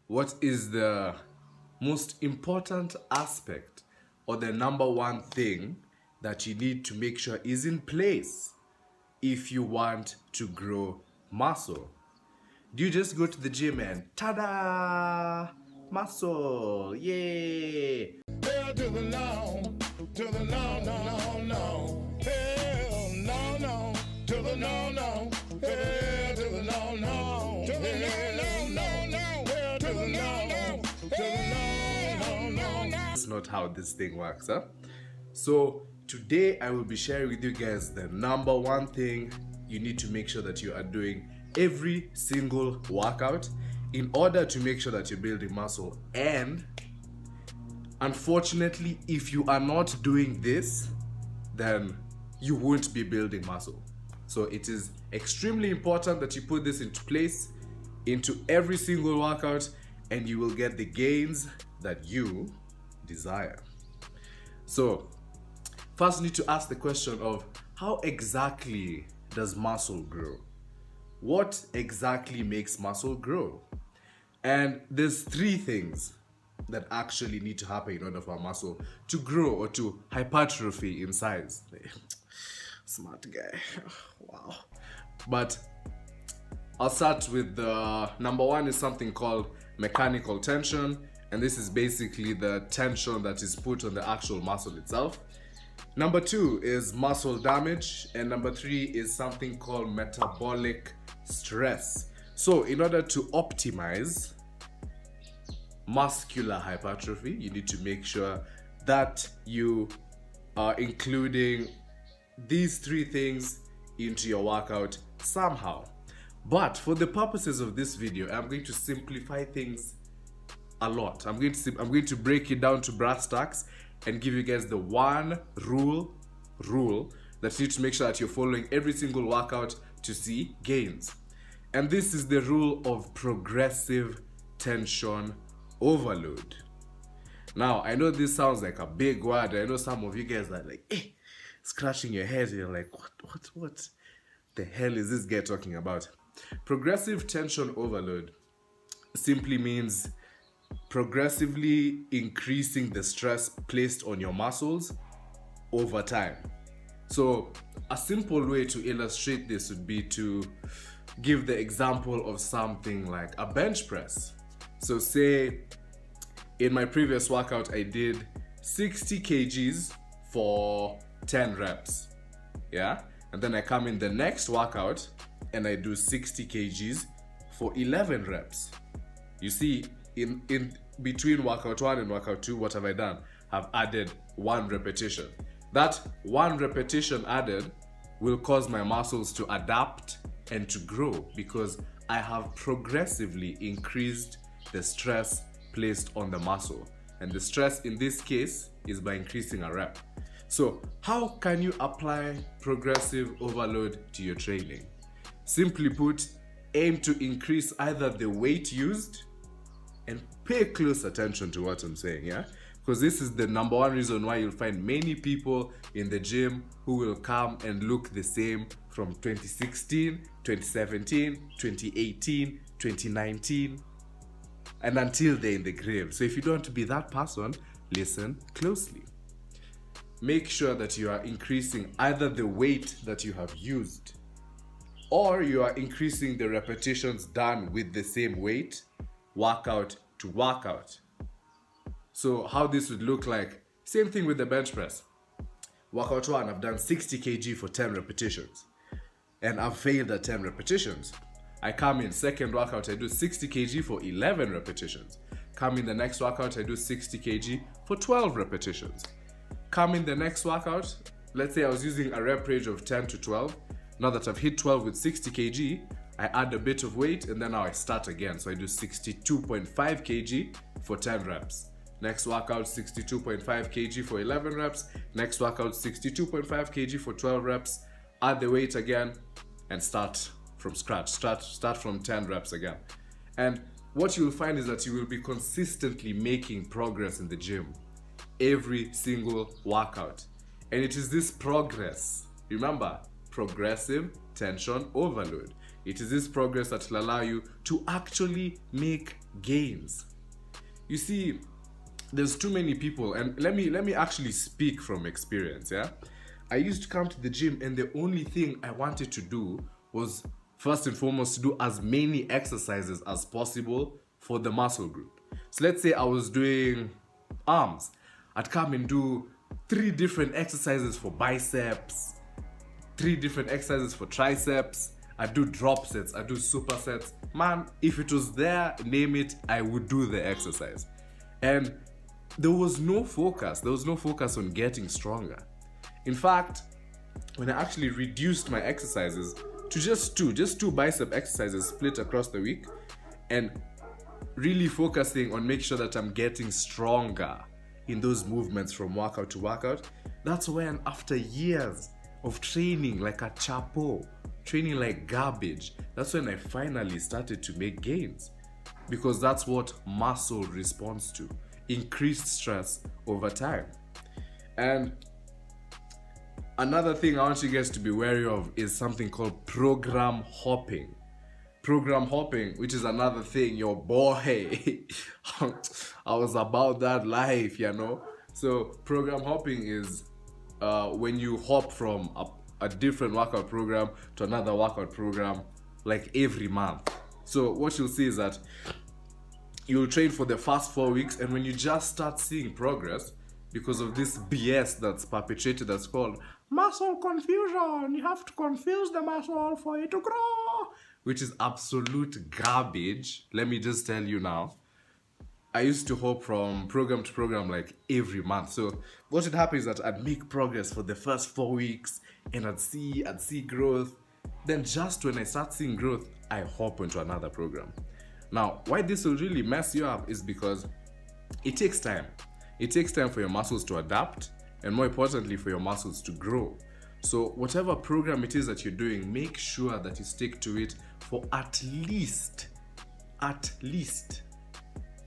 what is the most important aspect or the number one thing that you need to make sure is in place if you want to grow muscle? Do you just go to the gym and ta-da, muscle, yay? Hell to the no, to the no, no, no, no. Hell no, no, to the no, no. Hell to the no, no, to the no, no, no, no. Hell to the no, no, to the no, no, no, no. That's not how this thing works, huh? So today I will be sharing with you guys the number one thing you need to make sure that you are doing every single workout in order to make sure that you're building muscle. And unfortunately, if you are not doing this, then you won't be building muscle. So it is extremely important that you put this into place into every single workout, and you will get the gains that you desire. So first, you need to ask the question of how exactly does muscle grow? What exactly makes muscle grow? And there's three things that actually need to happen in order for a muscle to grow or to hypertrophy in size. Smart guy. Wow. But I'll start with the number one is something called mechanical tension, and this is basically the tension that is put on the actual muscle itself. Number two is muscle damage, and number three is something called metabolic stress. So in order to optimize muscular hypertrophy, you need to make sure that you are including these three things into your workout somehow. But for the purposes of this video, I'm going to simplify things a lot. I'm going to break it down to brass tacks and give you guys the one rule that you need to make sure that you're following every single workout to see gains. And this is the rule of progressive tension overload. Now, I know this sounds like a big word. I know some of you guys are like, scratching your head. You're like, what the hell is this guy talking about? Progressive tension overload simply means progressively increasing the stress placed on your muscles over time. So a simple way to illustrate this would be to give the example of something like a bench press. So say in my previous workout, I did 60 kgs for 10 reps. Yeah. And then I come in the next workout and I do 60 kgs for 11 reps. You see, in between workout 1 and workout 2, what have I done? I've added 1 repetition. That 1 repetition added will cause my muscles to adapt and to grow because I have progressively increased the stress placed on the muscle. And the stress in this case is by increasing a rep. So how can you apply progressive overload to your training? Simply put, aim to increase either the weight used, and pay close attention to what I'm saying, yeah? Because this is the number one reason why you'll find many people in the gym who will come and look the same from 2016, 2017, 2018, 2019, and until they're in the grave. So if you don't want to be that person, listen closely. Make sure that you are increasing either the weight that you have used or you are increasing the repetitions done with the same weight, workout to workout. So how this would look like, same thing with the bench press. Workout 1, I've done 60 kg for 10 repetitions and I've failed at 10 repetitions. I come in second workout, I do 60 kg for 11 repetitions. Come in the next workout, I do 60 kg for 12 repetitions. Come in the next workout, let's say I was using a rep range of 10 to 12. Now that I've hit 12 with 60 kg, I add a bit of weight and then now I start again. So I do 62.5 kg for 10 reps. Next workout, 62.5 kg for 11 reps. Next workout, 62.5 kg for 12 reps. Add the weight again and start from scratch. Start from 10 reps again. And what you'll find is that you will be consistently making progress in the gym every single workout. And it is this progress, remember, progressive tension overload. It is this progress that will allow you to actually make gains. You see, there's too many people, and let me actually speak from experience. Yeah, I used to come to the gym, and the only thing I wanted to do was first and foremost to do as many exercises as possible for the muscle group. So let's say I was doing arms, I'd come and do 3 different exercises for biceps, 3 different exercises for triceps. I do drop sets, I do supersets. Man, if it was there, name it, I would do the exercise. And there was no focus on getting stronger. In fact, when I actually reduced my exercises to just two bicep exercises split across the week, and really focusing on making sure that I'm getting stronger in those movements from workout to workout, that's when, after years of training like a chapo, training like garbage, that's when I finally started to make gains. Because that's what muscle responds to: increased stress over time. And another thing I want you guys to be wary of is something called program hopping. Program hopping, which is another thing, your boy. I was about that life, you know. So program hopping is when you hop from a different workout program to another workout program, like every month. So what you'll see is that you'll train for the first 4 weeks, and when you just start seeing progress, because of this BS that's perpetrated that's called muscle confusion, you have to confuse the muscle for it to grow, which is absolute garbage. Let me just tell you now, I used to hop from program to program like every month. So what would happen is that I'd make progress for the first 4 weeks, and I'd see growth. Then just when I start seeing growth, I hop into another program. Now, why this will really mess you up is because it takes time. It takes time for your muscles to adapt, and more importantly, for your muscles to grow. So whatever program it is that you're doing, make sure that you stick to it for at least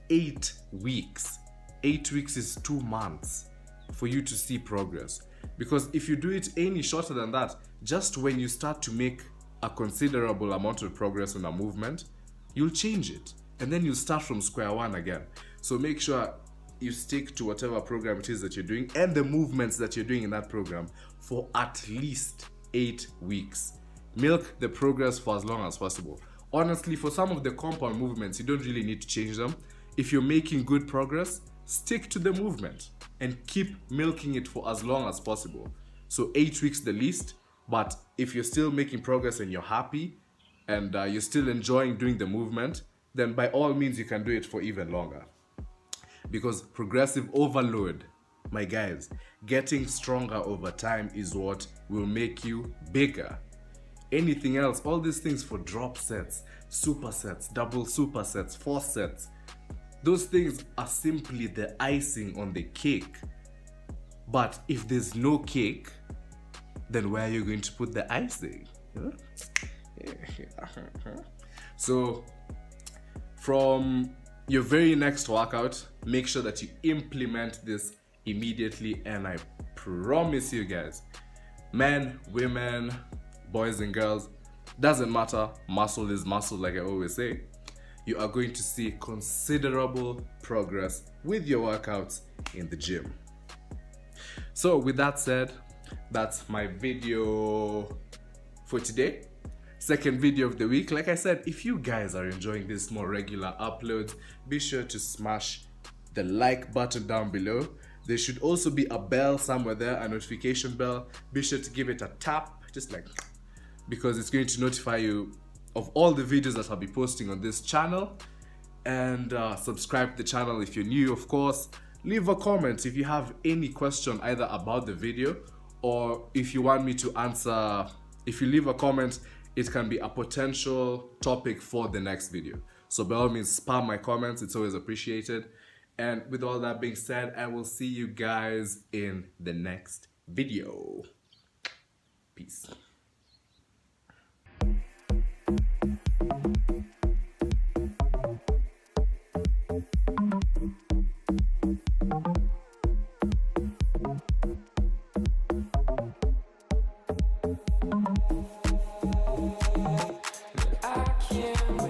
8 weeks. 8 weeks is 2 months for you to see progress. Because if you do it any shorter than that, just when you start to make a considerable amount of progress on a movement, you'll change it, and then you'll start from square one again. So make sure you stick to whatever program it is that you're doing and the movements that you're doing in that program for at least 8 weeks. Milk the progress for as long as possible. Honestly, for some of the compound movements, you don't really need to change them. If you're making good progress, stick to the movement and keep milking it for as long as possible. So 8 weeks the least, but if you're still making progress and you're happy, and you're still enjoying doing the movement, then by all means you can do it for even longer. Because progressive overload, my guys, getting stronger over time is what will make you bigger. Anything else, all these things for drop sets, supersets, double supersets, 4 sets, those things are simply the icing on the cake. But if there's no cake, then where are you going to put the icing? Huh? So from your very next workout, make sure that you implement this immediately, and I promise you guys, men, women, boys and girls, doesn't matter, muscle is muscle, like I always say, you are going to see considerable progress with your workouts in the gym. So with that said, that's my video for today. Second video of the week. Like I said, if you guys are enjoying these more regular uploads, be sure to smash the like button down below. There should also be a bell somewhere there, a notification bell. Be sure to give it a tap, just like, because it's going to notify you of all the videos that I'll be posting on this channel. And subscribe to the channel if you're new, of course. Leave a comment if you have any question either about the video, or if you want me to answer. If you leave a comment, it can be a potential topic for the next video. So by all means, spam my comments, it's always appreciated. And with all that being said, I will see you guys in the next video. Peace.